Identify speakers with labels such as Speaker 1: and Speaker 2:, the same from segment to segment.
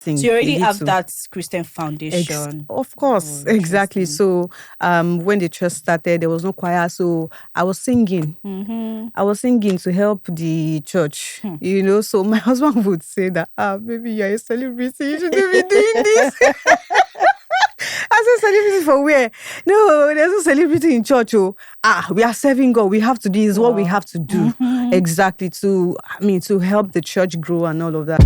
Speaker 1: So you already have that Christian foundation.
Speaker 2: Of course, exactly. So when the church started, there was no choir, so I was singing. I was singing to help the church, So my husband would say that, baby, you're a celebrity, you shouldn't be doing this. I said, celebrity for where? No, there's no celebrity in church. We are serving God. We have to do this. What we have to do. Exactly, to help the church grow and all of that.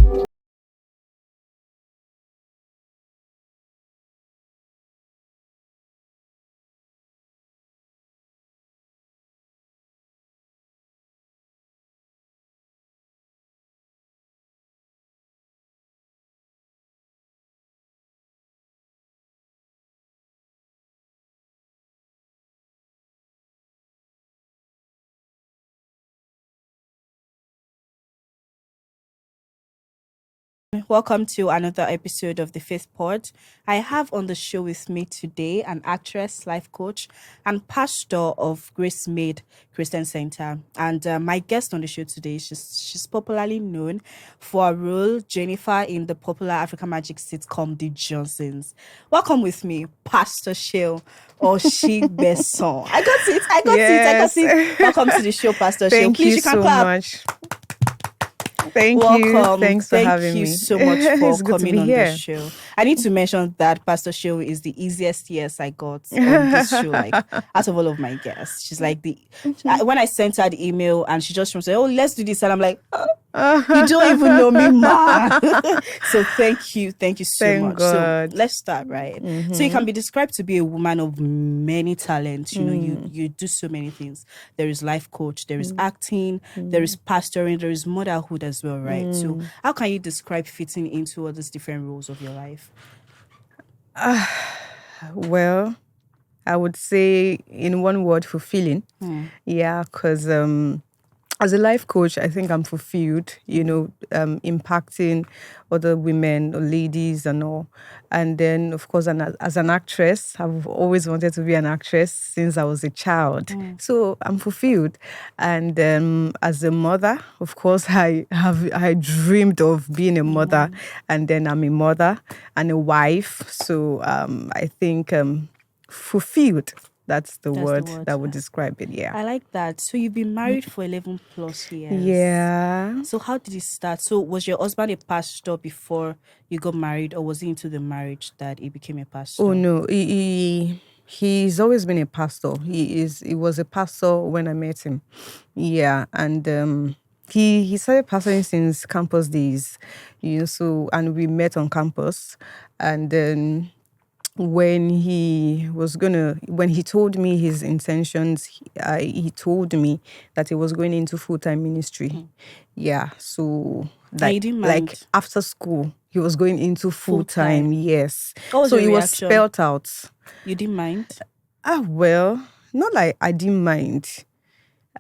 Speaker 1: Welcome to another episode of the Faith Pod. I have on the show with me today an actress, life coach, and pastor of Gracemade Christian Centre. And my guest on the show today, she's popularly known for her role, Jennifer, in the popular African Magic sitcom The Johnsons. Welcome with me, Pastor Seun Osigbesan. I got it. Welcome to the show, Pastor Seun.
Speaker 2: Please, you can clap. Much. Thank you. Thanks for having me.
Speaker 1: Thank you so much for coming on the show. I need to mention that Pastor Seun is the easiest yes I got on this show, like out of all of my guests. She's like when I sent her the email and she just said, "Oh, let's do this," and I'm like, you don't even know me, ma. So thank you so much.
Speaker 2: God.
Speaker 1: So let's start, right? So you can be described to be a woman of many talents. You do so many things. There is life coach, there is acting, there is pastoring, there is motherhood as well, right? So how can you describe fitting into all these different roles of your life?
Speaker 2: Well, I would say in one word, fulfilling. Yeah, because as a life coach, I think I'm fulfilled, impacting other women or ladies and all. And then, of course, as an actress, I've always wanted to be an actress since I was a child. So I'm fulfilled. And as a mother, of course, I dreamed of being a mother. And then I'm a mother and a wife. So I think fulfilled. That's the word that would describe it, yeah.
Speaker 1: I like that. So you've been married for 11 plus years.
Speaker 2: Yeah.
Speaker 1: So how did it start? So was your husband a pastor before you got married, or was he into the marriage that he became a pastor?
Speaker 2: Oh, no. He's always been a pastor. He was a pastor when I met him. Yeah. And he started pastoring since campus days. And we met on campus. And then when he told me his intentions, he told me that he was going into full-time ministry. Yeah, so like after school, he was going into full-time. Yes.
Speaker 1: So
Speaker 2: he was spelled out.
Speaker 1: You didn't mind?
Speaker 2: Well, not like I didn't mind.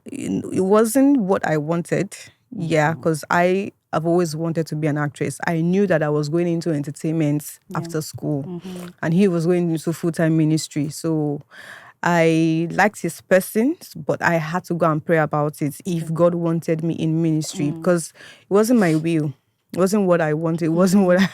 Speaker 2: It wasn't what I wanted. Yeah, because I've always wanted to be an actress. I knew that I was going into entertainment after school, and he was going into full-time ministry. So I liked his person, but I had to go and pray about it if God wanted me in ministry, because it wasn't my will. It wasn't what I wanted. It wasn't what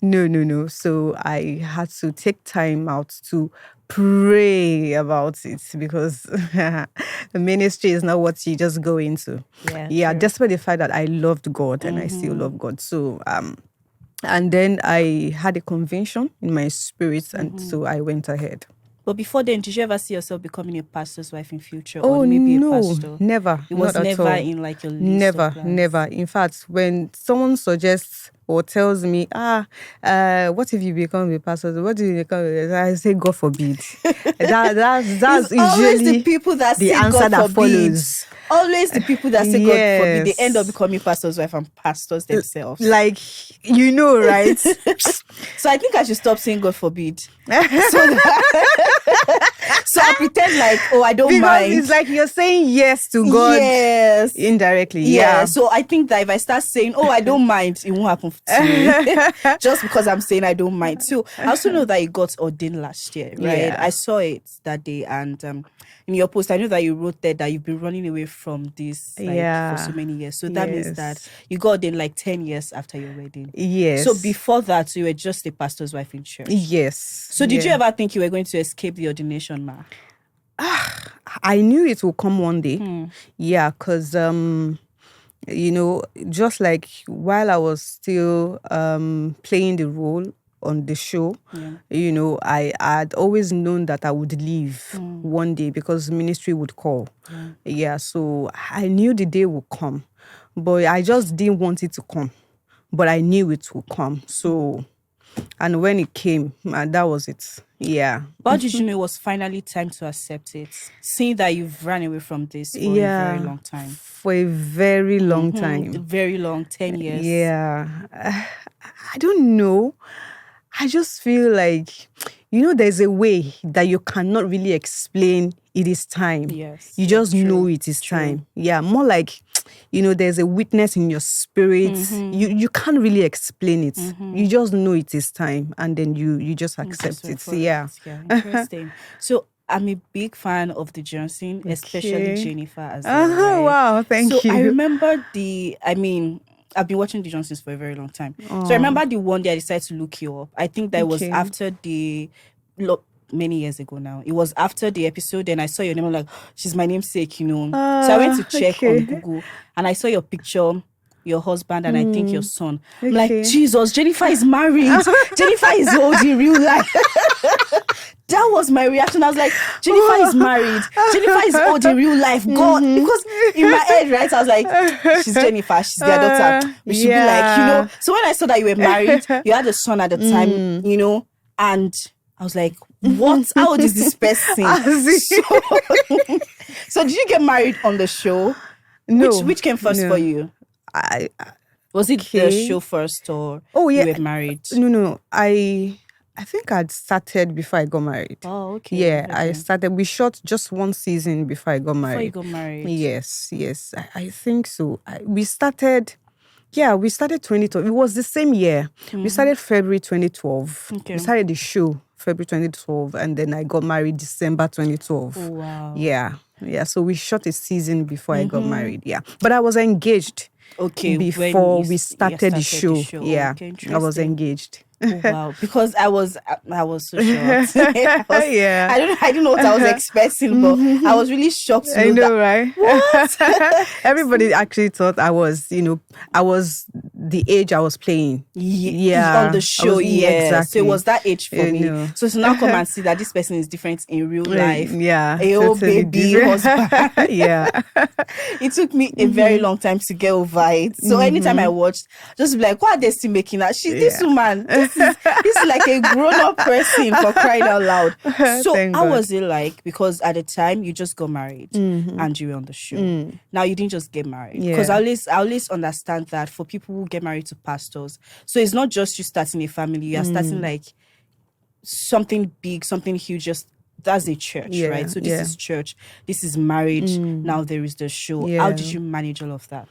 Speaker 2: No. So I had to take time out to pray about it, because the ministry is not what you just go into. Yeah, despite the fact that I loved God and I still love God. So and then I had a conviction in my spirit, and so I went ahead.
Speaker 1: But before then, did you ever see yourself becoming a pastor's wife in future? Or maybe a pastor?
Speaker 2: Never.
Speaker 1: It was never in like your list of plans?
Speaker 2: Never. In fact, when someone suggests or tells me, what if you become a pastor? What do you become? I say, God forbid. That's usually
Speaker 1: the people that
Speaker 2: the
Speaker 1: say
Speaker 2: answer
Speaker 1: God
Speaker 2: that
Speaker 1: forbid.
Speaker 2: Follows.
Speaker 1: Always the people that say God forbid, they end up becoming pastor's wife and pastors themselves.
Speaker 2: Like, right?
Speaker 1: So I think I should stop saying God forbid. So I pretend like, I don't mind.
Speaker 2: Because it's like you're saying yes to God.
Speaker 1: Yes.
Speaker 2: Indirectly.
Speaker 1: Yeah. So I think that if I start saying, I don't mind, it won't happen to me. Just because I'm saying I don't mind. So I also know that you got ordained last year, right?
Speaker 2: Yeah.
Speaker 1: I saw it that day, and in your post, I know that you wrote there that you've been running away from this for so many years. So that means that you got in 10 years after your wedding.
Speaker 2: Yes.
Speaker 1: So before that, you were just a pastor's wife in church.
Speaker 2: Yes.
Speaker 1: So did you ever think you were going to escape the ordination, ma?
Speaker 2: I knew it would come one day. Yeah, because just like while I was still playing the role on the show, I had always known that I would leave one day because ministry would call. Yeah, so I knew the day would come, but I just didn't want it to come. But I knew it would come. So, and when it came, that was it. Yeah.
Speaker 1: But did you know it was finally time to accept it? Seeing that you've run away from this for a very long time.
Speaker 2: For a very long time.
Speaker 1: Very long, 10 years.
Speaker 2: Yeah. I don't know. I just feel like, there's a way that you cannot really explain it is time.
Speaker 1: Yes.
Speaker 2: You just know it is time. Yeah. More like, there's a witness in your spirit. You can't really explain it. You just know it is time, and then you just accept it. Yeah.
Speaker 1: Interesting. So I'm a big fan of the Johnson, especially Jennifer as well. Right?
Speaker 2: Wow, thank you.
Speaker 1: So I remember I've been watching the Johnsons for a very long time. So I remember the one day I decided to look you up. I think that was after many years ago now. It was after the episode, and I saw your name. I'm like, she's my namesake, So I went to check on Google, and I saw your picture, your husband, and I think your son. I'm like, Jesus, Jennifer is married. Jennifer is old in real life. That was my reaction. I was like, Jennifer is married. Jennifer is old in real life. God, because in my head, right, I was like, she's Jennifer. She's their daughter. We should be like, So when I saw that you were married, you had a son at the time, and I was like, what? How old is this person? So did you get married on the show?
Speaker 2: No.
Speaker 1: Which came first for you? Was it the show first, or you were married?
Speaker 2: No. I think I'd started before I got married.
Speaker 1: Oh, okay.
Speaker 2: Yeah, okay. I started. We shot just one season before I got married.
Speaker 1: Before you got married?
Speaker 2: Yes. I think so. We started 2012. It was the same year. We started February 2012.
Speaker 1: Okay.
Speaker 2: We started the show February 2012, and then I got married December 2012.
Speaker 1: Oh, wow.
Speaker 2: Yeah. So we shot a season before I got married. Yeah, but I was engaged.
Speaker 1: Okay.
Speaker 2: Before we started the show. Yeah,
Speaker 1: okay,
Speaker 2: I was engaged.
Speaker 1: Oh, wow, because I was so shocked.
Speaker 2: Yeah,
Speaker 1: I don't know what I was expecting, but I was really shocked.
Speaker 2: I know, right?
Speaker 1: What?
Speaker 2: Everybody actually thought I was the age I was playing.
Speaker 1: Yeah, on the show.
Speaker 2: Exactly.
Speaker 1: So it was that age for me. So to now come and see that this person is different in real life.
Speaker 2: Yeah,
Speaker 1: a old
Speaker 2: totally
Speaker 1: baby husband.
Speaker 2: Yeah,
Speaker 1: it took me a very long time to get over it. So anytime I watched, just be like, what are they still making that? This woman. This is like a grown-up person, for crying out loud. So how was it like? Because at the time you just got married and you were on the show. Now you didn't just get married. Because I always understand that for people who get married to pastors, so it's not just you starting a family, you are starting like something big, something huge. Just that's a church, right? So this is church, this is marriage. Now there is the show. How did you manage all of that?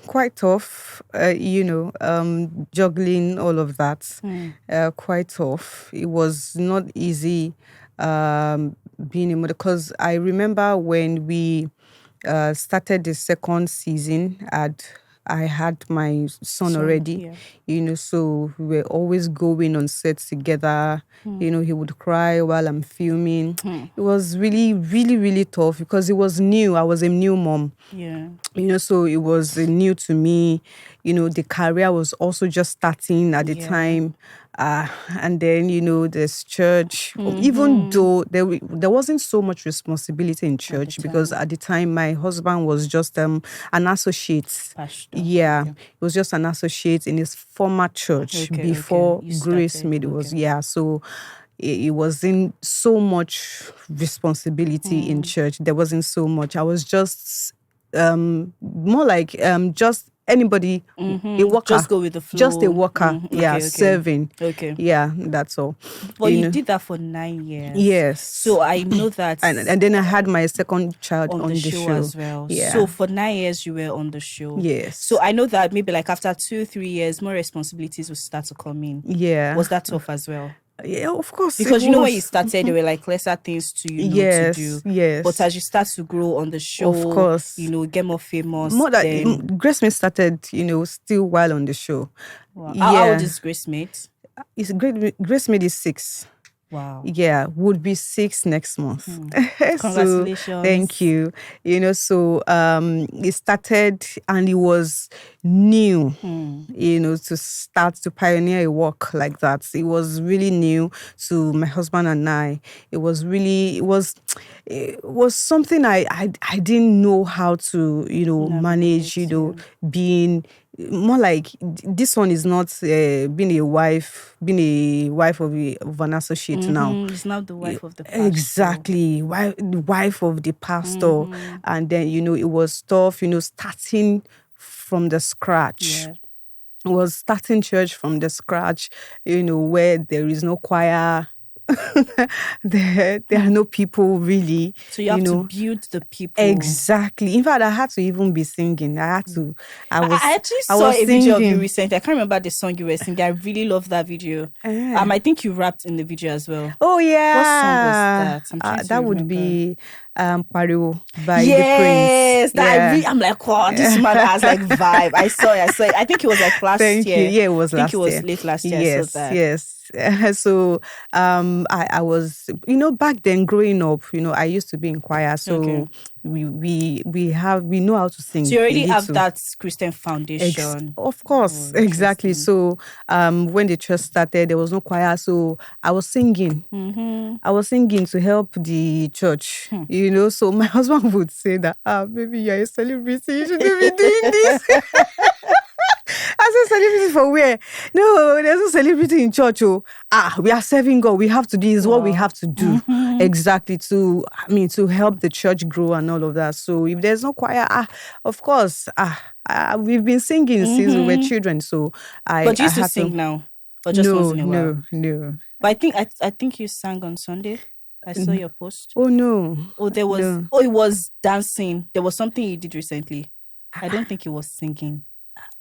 Speaker 2: Quite tough, juggling all of that. Quite tough. It was not easy being a mother, because I remember when we started the second season, I had my son already, so we were always going on sets together. He would cry while I'm filming. It was really, really, really tough because it was new. I was a new mom.
Speaker 1: Yeah.
Speaker 2: So it was new to me. The career was also just starting at the time. And then, there's church. Even though there wasn't so much responsibility in church, because at the time my husband was just an associate.
Speaker 1: Pastor.
Speaker 2: Yeah, he was just an associate in his former church before Gracemade was. Yeah, so it wasn't so much responsibility in church. There wasn't so much. I was just more like just anybody, a worker.
Speaker 1: Just go with the flow.
Speaker 2: Just a worker, serving.
Speaker 1: Okay.
Speaker 2: Yeah, that's all.
Speaker 1: But you did that for 9 years.
Speaker 2: Yes.
Speaker 1: So I know that.
Speaker 2: And then I had my second child on the show
Speaker 1: as well.
Speaker 2: Yeah.
Speaker 1: So for 9 years you were on the show.
Speaker 2: Yes.
Speaker 1: So I know that maybe like after 2-3 years, more responsibilities will start to come in.
Speaker 2: Yeah.
Speaker 1: Was that tough as well?
Speaker 2: Yeah, of course.
Speaker 1: Because
Speaker 2: it
Speaker 1: you know when you
Speaker 2: was.
Speaker 1: started, there were like lesser things to to
Speaker 2: Yes,
Speaker 1: do. But
Speaker 2: yes.
Speaker 1: as you start to grow on the
Speaker 2: Of
Speaker 1: show,
Speaker 2: course.
Speaker 1: get more famous,
Speaker 2: More that
Speaker 1: then
Speaker 2: Gracemade started, still while on the show.
Speaker 1: wow. How old
Speaker 2: Yeah.
Speaker 1: is Gracemade?
Speaker 2: It's great. Gracemade is 6.
Speaker 1: Wow.
Speaker 2: Yeah, would be 6 next month. So thank
Speaker 1: Congratulations.
Speaker 2: you. So it started and it was new, to start to pioneer a work like that. It was really new to my husband and I. It was something I didn't know how to, manage,
Speaker 1: Navigate, yeah.
Speaker 2: being more like this one is not being a wife of an associate now.
Speaker 1: He's now the wife of the pastor.
Speaker 2: Exactly, wife of the pastor. And then it was tough, starting from the scratch.
Speaker 1: Yeah.
Speaker 2: It was starting church from the scratch, where there is no choir. there are no people really,
Speaker 1: So you have to build the people.
Speaker 2: Exactly. In fact, I had to even be singing. I
Speaker 1: I actually
Speaker 2: I
Speaker 1: saw
Speaker 2: was
Speaker 1: a video of you
Speaker 2: singing.
Speaker 1: recently. I can't remember the song you were singing. I really love that video. I think you rapped in the video as well.
Speaker 2: Oh
Speaker 1: What song was
Speaker 2: yeah.
Speaker 1: that? I'm trying to
Speaker 2: That would
Speaker 1: remember.
Speaker 2: be Pariwo by the Prince.
Speaker 1: Yes, I'm like, wow, this man has like vibe. I saw it. I think it was like last
Speaker 2: Thank you.
Speaker 1: year.
Speaker 2: Yeah, it was
Speaker 1: I think it
Speaker 2: last
Speaker 1: was
Speaker 2: year.
Speaker 1: late last year. I saw
Speaker 2: Yes,
Speaker 1: that.
Speaker 2: yes. So I was, back then growing up, I used to be in choir. So
Speaker 1: Okay.
Speaker 2: we know how to sing.
Speaker 1: So you already
Speaker 2: a
Speaker 1: have
Speaker 2: little.
Speaker 1: that Christian foundation.
Speaker 2: Of course,
Speaker 1: Oh,
Speaker 2: exactly.
Speaker 1: interesting.
Speaker 2: So when the church started, there was no choir. So I was singing. I was singing to help the church, So my husband would say that, baby, you're a celebrity. You shouldn't be doing this. I said, celebrity for where? No, there's no celebrity in church. Oh, we are serving God. We have to do this. Is what we have to do. Exactly, to help the church grow and all of that. So if there's no choir, of course, we've been singing since we were children. So
Speaker 1: But you
Speaker 2: I
Speaker 1: used to
Speaker 2: had
Speaker 1: sing
Speaker 2: to.
Speaker 1: now, or just once in a while?
Speaker 2: No.
Speaker 1: But I think you sang on Sunday. I saw your post.
Speaker 2: Oh no.
Speaker 1: Oh, there was.
Speaker 2: No.
Speaker 1: Oh, it was dancing. There was something you did recently. I don't think it was singing.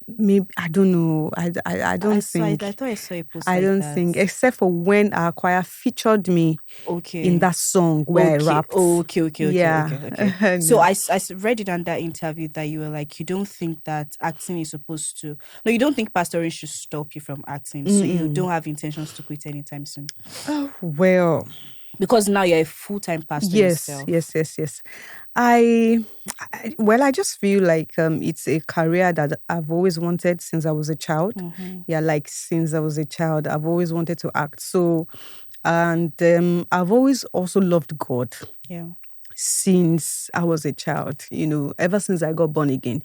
Speaker 2: Maybe I don't know. I don't think.
Speaker 1: I thought I saw a post
Speaker 2: I
Speaker 1: like
Speaker 2: don't
Speaker 1: that.
Speaker 2: think, except for when our choir featured me in that song where I rapped.
Speaker 1: Okay.
Speaker 2: Yeah.
Speaker 1: So I read it on that interview that you were like, you don't think that acting is supposed to. No, you don't think pastoring should stop you from acting. So you don't have intentions to quit anytime soon.
Speaker 2: Oh, well.
Speaker 1: Because now you're a full-time pastor yourself.
Speaker 2: Yes. I just feel like it's a career that I've always wanted since I was a child. Yeah, like since I was a child, I've always wanted to act. So, and I've always also loved God.
Speaker 1: Yeah.
Speaker 2: Since I was a child, ever since I got born again,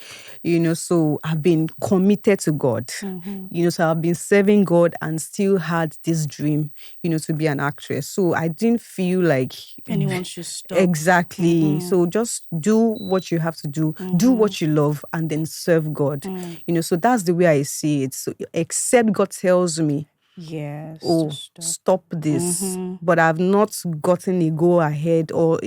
Speaker 2: so I've been committed to God, so I've been serving God and still had this dream, to be an actress. So I didn't feel like
Speaker 1: anyone should stop.
Speaker 2: Exactly. So just do what you have to do, do what you love, and then serve God. So that's the way I see it. So except God tells me,
Speaker 1: yes,
Speaker 2: stop this. But I've not gotten a go ahead or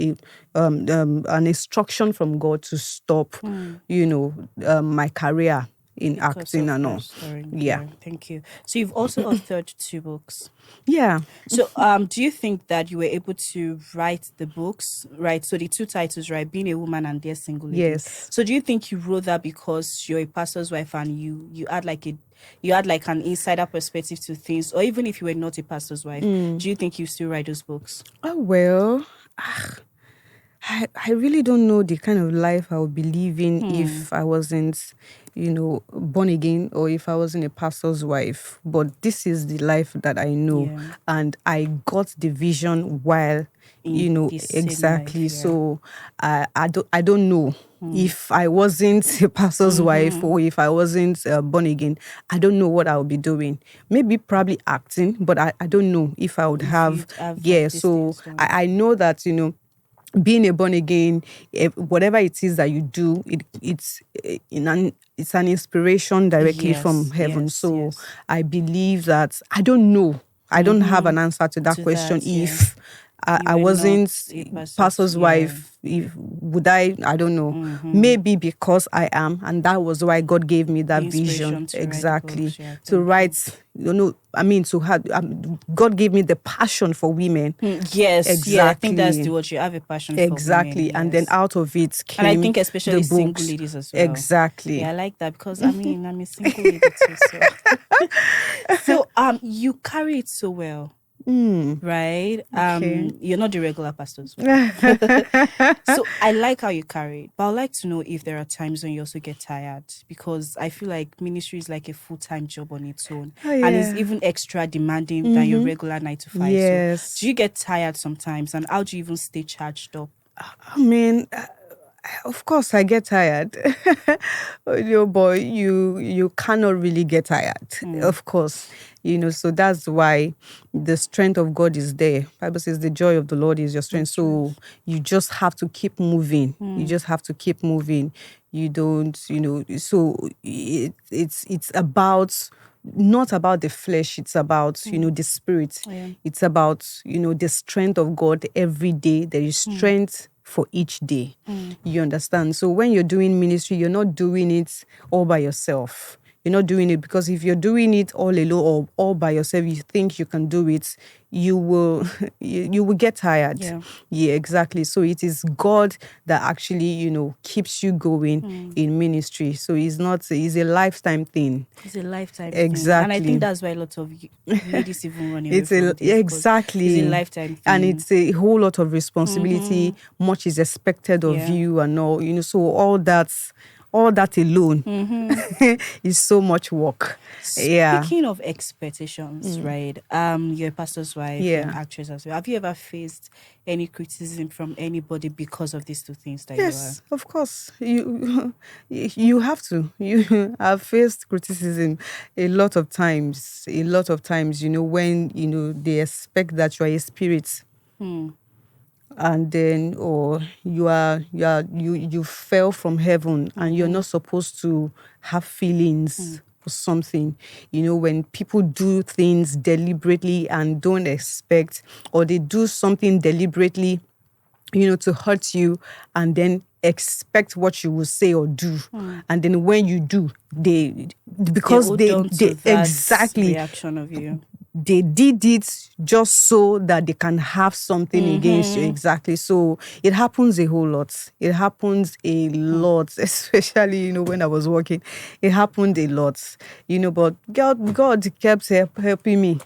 Speaker 2: an instruction from God to stop, my career in acting and all. Yeah.
Speaker 1: Thank you. So you've also authored 2 books.
Speaker 2: Yeah.
Speaker 1: So do you think that you were able to write the books, right? So the 2 titles, right? Being a Woman and Dear Single Lady.
Speaker 2: Yes.
Speaker 1: So do you think you wrote that because you're a pastor's wife and you had like an insider perspective to things, or even if you were not a pastor's wife, do you think you still write those books?
Speaker 2: Oh, well, I really don't know the kind of life I would be living if I wasn't, born again, or if I wasn't a pastor's wife. But this is the life that I know.
Speaker 1: Yeah.
Speaker 2: And I got the vision while, exactly.
Speaker 1: Life, yeah.
Speaker 2: So I don't know. If I wasn't a pastor's wife, or if I wasn't born again, I don't know what I would be doing. Maybe probably acting, but I don't know if I would have. Yeah, so I know that, being a born again, whatever it is that you do, it's an inspiration directly from heaven. So I believe that I don't know. I don't have an answer to that question. If I
Speaker 1: were
Speaker 2: wasn't
Speaker 1: not a
Speaker 2: pastor's wife. Would I don't know. Maybe because I am, and that was why God gave me that
Speaker 1: The inspiration
Speaker 2: vision.
Speaker 1: to write the
Speaker 2: Exactly.
Speaker 1: books. Yeah,
Speaker 2: To
Speaker 1: thank you.
Speaker 2: write, to have, God gave me the passion for women.
Speaker 1: Yes, yeah, I think that's
Speaker 2: Exactly.
Speaker 1: the word. You have a passion for
Speaker 2: Exactly.
Speaker 1: women,
Speaker 2: And then
Speaker 1: yes.
Speaker 2: out of it
Speaker 1: And I
Speaker 2: came
Speaker 1: think
Speaker 2: the
Speaker 1: especially single
Speaker 2: books.
Speaker 1: ladies as well.
Speaker 2: Exactly.
Speaker 1: Yeah, I like that because I'm a single lady too. So, so you carry it so well, right?
Speaker 2: Okay.
Speaker 1: You're not the regular pastor as well. So I like how you carry it, but I'd like to know if there are times when you also get tired, because I feel like ministry is like a full-time job on its own,
Speaker 2: Oh,
Speaker 1: and it's
Speaker 2: yeah.
Speaker 1: even extra demanding than your regular 9 to 5.
Speaker 2: Yes.
Speaker 1: So do you get tired sometimes, and how do you even stay charged up?
Speaker 2: I mean, of course, I get tired. Boy, you cannot really get tired. Of course, so that's why the strength of God is there. Bible says the joy of the Lord is your strength. So you just have to keep moving. You just have to keep moving. You don't, So it's about. Not about the flesh, it's about the spirit.
Speaker 1: Yeah.
Speaker 2: It's about the strength of God every day. There is strength for each day. You understand? So when you're doing ministry, you're not doing it all by yourself. You're not doing it because if you're doing it all alone or all by yourself, you think you can do it, you will you will get tired. Yeah, exactly. So it is God that actually keeps you going in ministry. So it's a lifetime thing.
Speaker 1: It's a lifetime
Speaker 2: Exactly.
Speaker 1: thing. And I think that's why a lot of ladies even run away from this.
Speaker 2: Exactly.
Speaker 1: It's a lifetime thing.
Speaker 2: And it's a whole lot of responsibility. Much is expected of you and all, so all that alone is so much work.
Speaker 1: Speaking of expectations, right? You're a pastor's wife, you're an
Speaker 2: Yeah.
Speaker 1: actress as well. Have you ever faced any criticism from anybody because of these two things that
Speaker 2: Yes, of course. You have to. You have faced criticism a lot of times. When they expect that you are a spirit. And then or you fell from heaven and you're not supposed to have feelings for something. When people do things deliberately and don't expect, or they do something deliberately to hurt you, and then expect what you will say or do, and then when you do, because
Speaker 1: hold
Speaker 2: they
Speaker 1: on to that
Speaker 2: exactly
Speaker 1: reaction of you.
Speaker 2: They did it just so that they can have something against you. Exactly. So it happens a whole lot. It happens a lot, especially, when I was working. It happened a lot, but God kept helping me.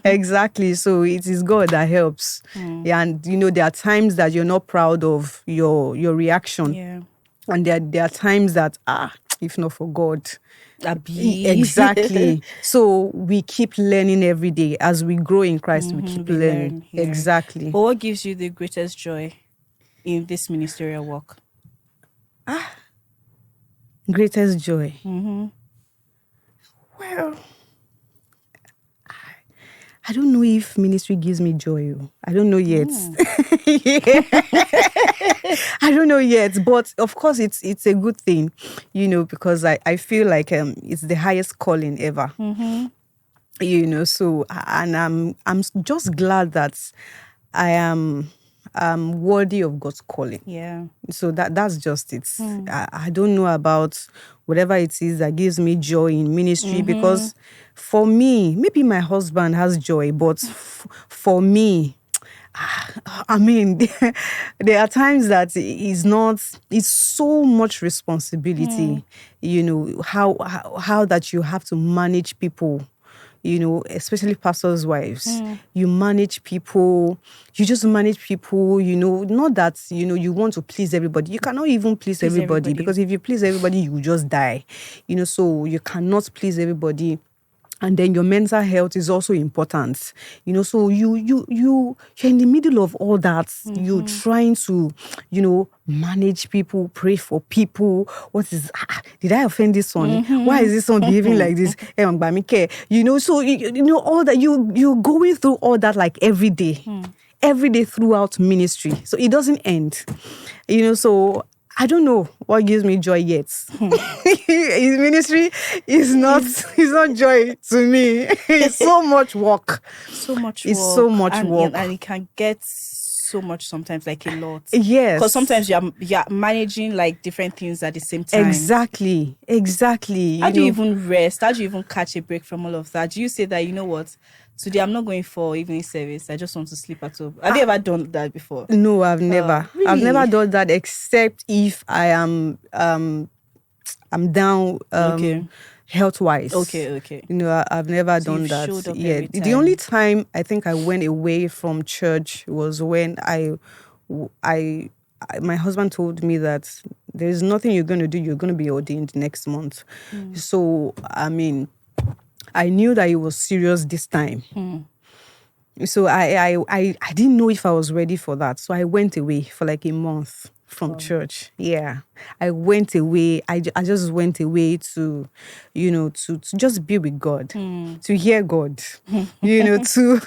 Speaker 2: Exactly. So it is God that helps. Yeah, and, there are times that you're not proud of your reaction.
Speaker 1: Yeah.
Speaker 2: And there are times that, if not for God.
Speaker 1: Exactly.
Speaker 2: So we keep learning every day. As we grow in Christ, we keep learning. Exactly.
Speaker 1: But what gives you the greatest joy in this ministerial work?
Speaker 2: Greatest joy. Well, I don't know if ministry gives me joy. I don't know yet. I don't know yet, but of course it's a good thing, because I feel like it's the highest calling ever. So and I'm just glad that I am worthy of God's calling.
Speaker 1: Yeah.
Speaker 2: So that's just it. I don't know about whatever it is that gives me joy in ministry, because for me, maybe my husband has joy, but for me, I mean, there are times that it's so much responsibility, how that you have to manage people. Especially pastors' wives. You manage people, you just manage people, not that, you want to please everybody. You cannot even please everybody, because if you please everybody, you will just die. So you cannot please everybody. And then your mental health is also important. So you're in the middle of all that. You're trying to, manage people, pray for people. What is, did I offend this one? Why is this one behaving like this? So, all that you're going through all that like every day throughout ministry. So it doesn't end, so I don't know what gives me joy yet. His ministry is not joy to me. It's so much work.
Speaker 1: So much
Speaker 2: It's
Speaker 1: work.
Speaker 2: so much work.
Speaker 1: And it can get so much sometimes, like a lot.
Speaker 2: Yes.
Speaker 1: Because sometimes you're managing like different things at the same time.
Speaker 2: Exactly.
Speaker 1: How do you even rest? How do you even catch a break from all of that? Do you say that, you know what, today I'm not going for evening service, I just want to sleep at home? Have you ever done that before?
Speaker 2: No, I've never.
Speaker 1: Really?
Speaker 2: I've never done that except if I am I'm down health-wise.
Speaker 1: Okay.
Speaker 2: I've never done
Speaker 1: you've
Speaker 2: that.
Speaker 1: showed up
Speaker 2: Yeah.
Speaker 1: every
Speaker 2: The
Speaker 1: time.
Speaker 2: only time I think I went away from church was when my husband told me that there's nothing you're going to do. You're going to be ordained next month. So, I mean, I knew that it was serious this time. So I didn't know if I was ready for that. So I went away for like a month from church. Yeah. I went away. I just went away to just be with God, to hear God, to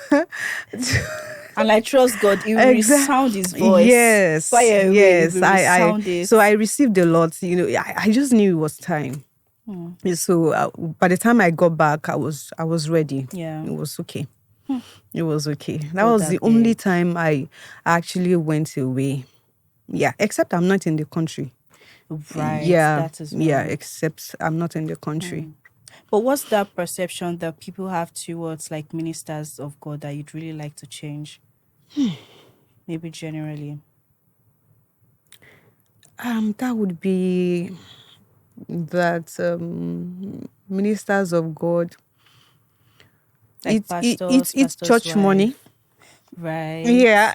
Speaker 1: and I trust God, He will resound His voice.
Speaker 2: Yes.
Speaker 1: Fire away,
Speaker 2: Yes.
Speaker 1: He will resound it.
Speaker 2: So I received a lot. I just knew it was time. So by the time I got back, I was ready.
Speaker 1: Yeah.
Speaker 2: It was okay. It was okay. That
Speaker 1: Hold
Speaker 2: was
Speaker 1: that
Speaker 2: the
Speaker 1: there.
Speaker 2: only time I actually went away. Yeah, except I'm not in the country.
Speaker 1: Right.
Speaker 2: Yeah.
Speaker 1: That as well.
Speaker 2: Yeah, except I'm not in the country.
Speaker 1: But what's that perception that people have towards like ministers of God that you'd really like to change? Maybe generally.
Speaker 2: That would be that ministers of God.
Speaker 1: Like
Speaker 2: It's
Speaker 1: pastor's
Speaker 2: church
Speaker 1: wife.
Speaker 2: money.
Speaker 1: Right.
Speaker 2: Yeah.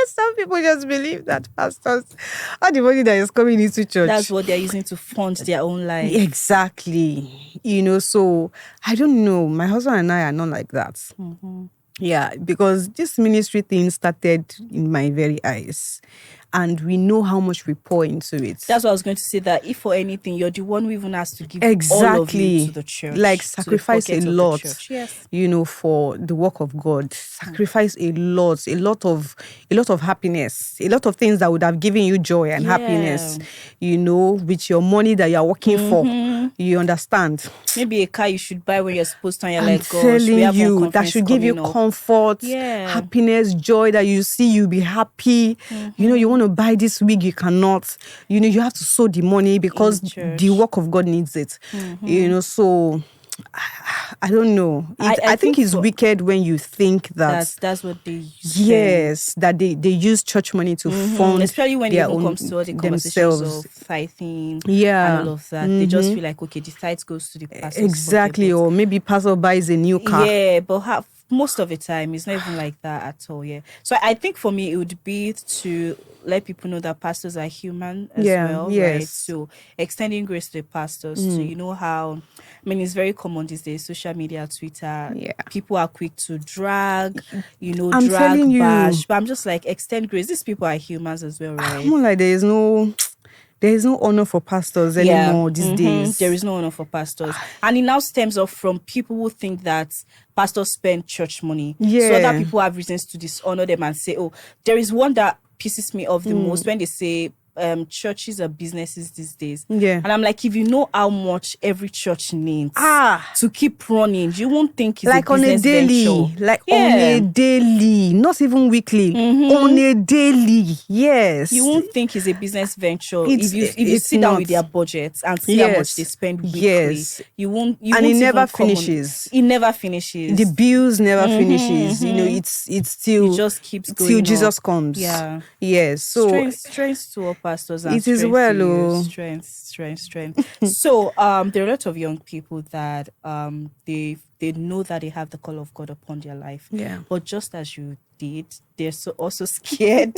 Speaker 2: Some people just believe that pastors are the money that is coming into church.
Speaker 1: That's what they're using to fund their own life.
Speaker 2: Exactly. So I don't know. My husband and I are not like that. Yeah, because this ministry thing started in my very eyes. And we know how much we pour into it.
Speaker 1: That's what I was going to say, that if for anything, you're the one who even has to give
Speaker 2: Exactly.
Speaker 1: all of you to the church.
Speaker 2: Like sacrifice a lot,
Speaker 1: Yes.
Speaker 2: for the work of God. Sacrifice a lot of happiness, a lot of things that would have given you joy and happiness, with your money that you're working for. You understand?
Speaker 1: Maybe a car you should buy when you're supposed to, and you're
Speaker 2: I'm
Speaker 1: like, gosh, we have
Speaker 2: telling
Speaker 1: one
Speaker 2: you, that should give you comfort, happiness, joy, that you see you'll be happy. You want to buy this wig, you cannot. You have to sow the money because the work of God needs it. So I don't know. I think it's wicked when you think that
Speaker 1: that's what they use.
Speaker 2: Yes, that they use church money to fund,
Speaker 1: especially when it
Speaker 2: their
Speaker 1: even
Speaker 2: own
Speaker 1: comes to all the conversations
Speaker 2: themselves.
Speaker 1: of tithing,
Speaker 2: Yeah,
Speaker 1: and all of that. They just feel like, okay, the tithe goes to the pastor.
Speaker 2: Exactly, or maybe pastor buys a new car.
Speaker 1: Yeah, but most of the time it's not even like that at all. Yeah, so I think for me it would be to let people know that pastors are human as well, right? So extending grace to the pastors. So how, it's very common these days, social media, Twitter.
Speaker 2: Yeah,
Speaker 1: people are quick to drag,
Speaker 2: I'm
Speaker 1: drag, bash. But I'm just like, extend grace. These people are humans as well, right?
Speaker 2: I'm like, there is no honor for pastors anymore these days.
Speaker 1: There is no honor for pastors. And it now stems off from people who think that pastors spend church money.
Speaker 2: Yeah.
Speaker 1: So other people have reasons to dishonor them and say, oh, there is one that pisses me off the most when they say churches are businesses these days.
Speaker 2: Yeah.
Speaker 1: And I'm like, if you know how much every church needs to keep running, you won't think it's
Speaker 2: like
Speaker 1: a business
Speaker 2: on a daily
Speaker 1: venture.
Speaker 2: on a daily, not even weekly, on a daily. Yes,
Speaker 1: you won't think it's a business venture. If you sit down with their budgets and see how much they spend weekly, you won't
Speaker 2: and it never finishes.
Speaker 1: It never finishes.
Speaker 2: The bills never finishes. It's still,
Speaker 1: it just keeps going
Speaker 2: till Jesus
Speaker 1: up.
Speaker 2: comes.
Speaker 1: Yeah.
Speaker 2: Yes. So
Speaker 1: strength to all pastors, and
Speaker 2: it is well.
Speaker 1: Strength. So there are a lot of young people that they know that they have the call of God upon their life.
Speaker 2: Yeah.
Speaker 1: But just as you did, they're also scared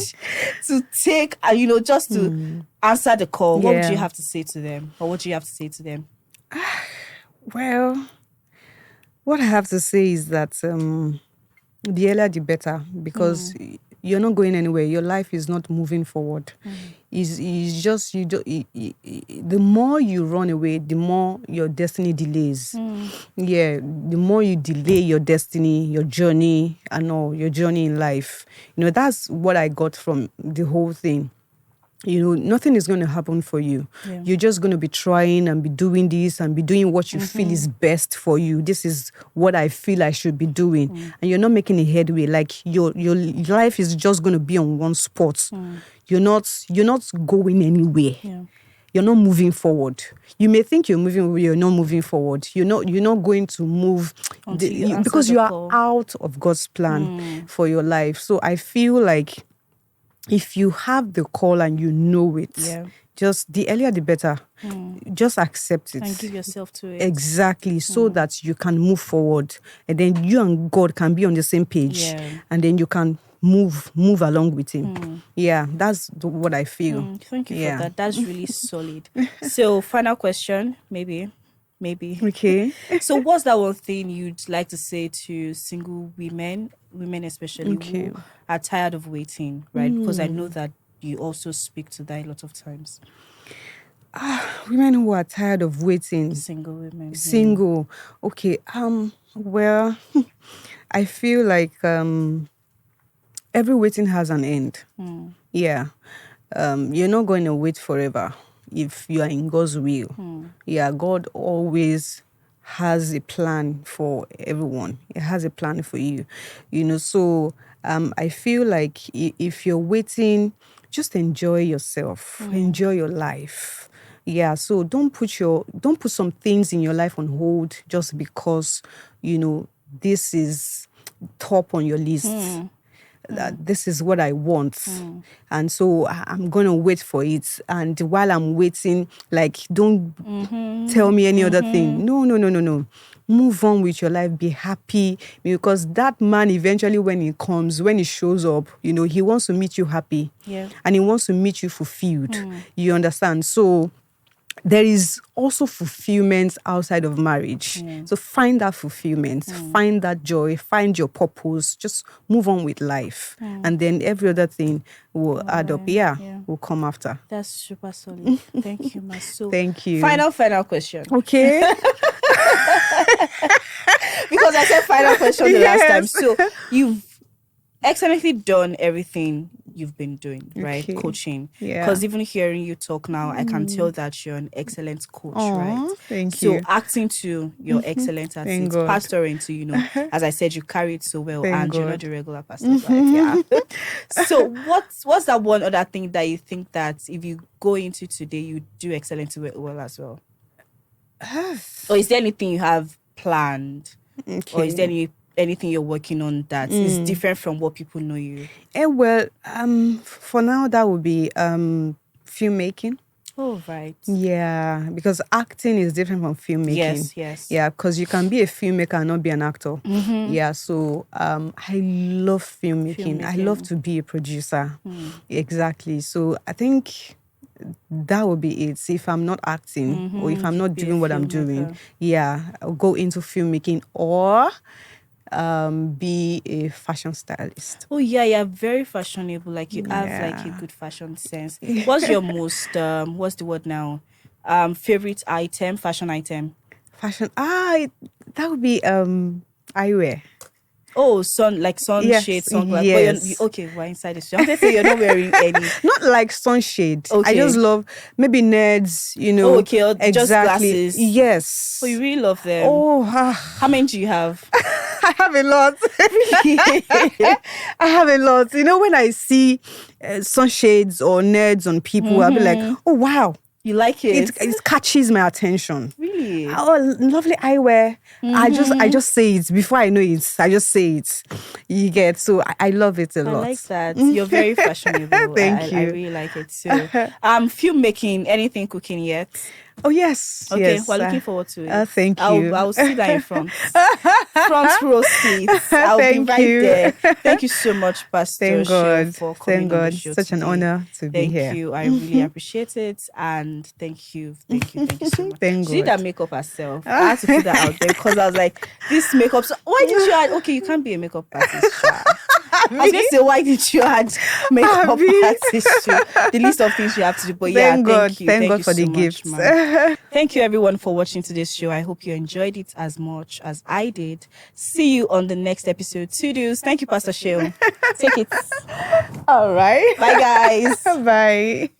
Speaker 1: to take just to answer the call. What would you have to say to them? Or what do you have to say to them?
Speaker 2: Well, what I have to say is that the earlier the better, because you're not going anywhere. Your life is not moving forward. It's just the more you run away, the more your destiny delays. Yeah, the more you delay your destiny, your journey, and all your journey in life. That's what I got from the whole thing. Nothing is going to happen for you.
Speaker 1: Yeah.
Speaker 2: You're just going to be trying and be doing this and be doing what you feel is best for you. This is what I feel I should be doing. And you're not making a headway. Like your life is just going to be on one spot. You're not going anywhere.
Speaker 1: Yeah.
Speaker 2: You're not moving forward. You may think you're moving, you're not moving forward. You're not going to move because you are out of God's plan for your life. So I feel like if you have the call and you know it, just the earlier the better. Just accept it.
Speaker 1: And give yourself to it.
Speaker 2: Exactly, so that you can move forward. And then you and God can be on the same page. Yeah. And then you can move along with him. Yeah, that's what I feel.
Speaker 1: Thank you for that. That's really solid. So, final question, maybe.
Speaker 2: Okay.
Speaker 1: So what's that one thing you'd like to say to single women especially, who are tired of waiting, right? Because I know that you also speak to that a lot of times.
Speaker 2: Women who are tired of waiting.
Speaker 1: Single women.
Speaker 2: Single. Yeah. Okay. Well, I feel like every waiting has an end. Yeah. You're not going to wait forever if you are in God's will. Yeah, God always has a plan for everyone. He has a plan for you. So I feel like if you're waiting, just enjoy yourself. Enjoy your life. Yeah, so don't put some things in your life on hold just because, this is top on your list. That this is what I want. And so I'm going to wait for it. And while I'm waiting, like, don't tell me any other thing. No. Move on with your life. Be happy. Because that man eventually, when he shows up, he wants to meet you happy. Yeah. And he wants to meet you fulfilled. You understand? So there is also fulfillment outside of marriage. So find that fulfillment, find that joy, find your purpose, just move on with life. And then every other thing will add up. Will come after.
Speaker 1: That's super solid. Thank you, my soul.
Speaker 2: Thank you.
Speaker 1: Final question.
Speaker 2: Okay.
Speaker 1: Because I said final question the last time. So you've excellently done everything you've been doing, right? Coaching. Yeah. Because even hearing you talk now, I can tell that you're an excellent coach, right?
Speaker 2: Thank you.
Speaker 1: So acting to, you're excellent at it. Pastoring to, as I said, you carry it so well. And you're not the regular pastor's wife. Yeah. So what's that one other thing that you think that if you go into today, you do excellently well as well? Or is there anything you have planned? Okay. Or is there anything you're working on that is different from what people know you?
Speaker 2: Well, for now, that would be filmmaking.
Speaker 1: Oh, right.
Speaker 2: Yeah, because acting is different from filmmaking.
Speaker 1: Yes.
Speaker 2: Yeah, because you can be a filmmaker and not be an actor. Yeah, so I love filmmaking. I love to be a producer. Exactly. So I think that would be it. If I'm not acting or if I'm not doing what I'm doing, I'll go into filmmaking or be a fashion stylist.
Speaker 1: Oh yeah, you're very fashionable. Like you have like a good fashion sense. What's your most what's the word now? Favorite item, fashion item?
Speaker 2: Fashion. That would be eyewear.
Speaker 1: Oh, sunshade, sunglasses.
Speaker 2: Yes.
Speaker 1: Okay, we're inside the show. I'm say you're not wearing any.
Speaker 2: Not like sunshade.
Speaker 1: Okay.
Speaker 2: I just love maybe nerds,
Speaker 1: Oh, okay,
Speaker 2: exactly.
Speaker 1: Just glasses.
Speaker 2: Yes.
Speaker 1: Oh, you really love them.
Speaker 2: Oh,
Speaker 1: how many do you have?
Speaker 2: I have a lot. I have a lot. When I see sunshades or nerds on people, I'll be like, oh wow.
Speaker 1: You like it?
Speaker 2: It catches my attention.
Speaker 1: Really?
Speaker 2: Oh, lovely eyewear. I just say it before I know it. I just say it. You get, so I love it a lot.
Speaker 1: I like that. You're very fashionable.
Speaker 2: Thank you.
Speaker 1: I really like it too. Filmmaking, anything cooking yet?
Speaker 2: Oh yes.
Speaker 1: Okay,
Speaker 2: yes.
Speaker 1: we're looking forward to it.
Speaker 2: Thank you.
Speaker 1: I'll sit there in front row seats. I'll be right there. Thank you so much, Pastor.
Speaker 2: Thank God.
Speaker 1: For coming on the show
Speaker 2: Such
Speaker 1: today.
Speaker 2: an honor to be here.
Speaker 1: Thank you. I really appreciate it, and thank you so much.
Speaker 2: Thank
Speaker 1: She did that makeup herself. I had to put that out there because I was like, this makeup. So why did you add? Okay, you can't be a makeup artist. I was going to say, why did you add makeup
Speaker 2: Abi.
Speaker 1: artist to the list of things you have to do? But yeah,
Speaker 2: Thank God.
Speaker 1: thank you.
Speaker 2: Thank God
Speaker 1: you
Speaker 2: for
Speaker 1: so
Speaker 2: the
Speaker 1: much,
Speaker 2: gifts.
Speaker 1: ma'am. Thank you, everyone, for watching today's show. I hope you enjoyed it as much as I did. See you on the next episode. Toodles. Thank you, Pastor Seun. Take it.
Speaker 2: All right.
Speaker 1: Bye, guys.
Speaker 2: Bye.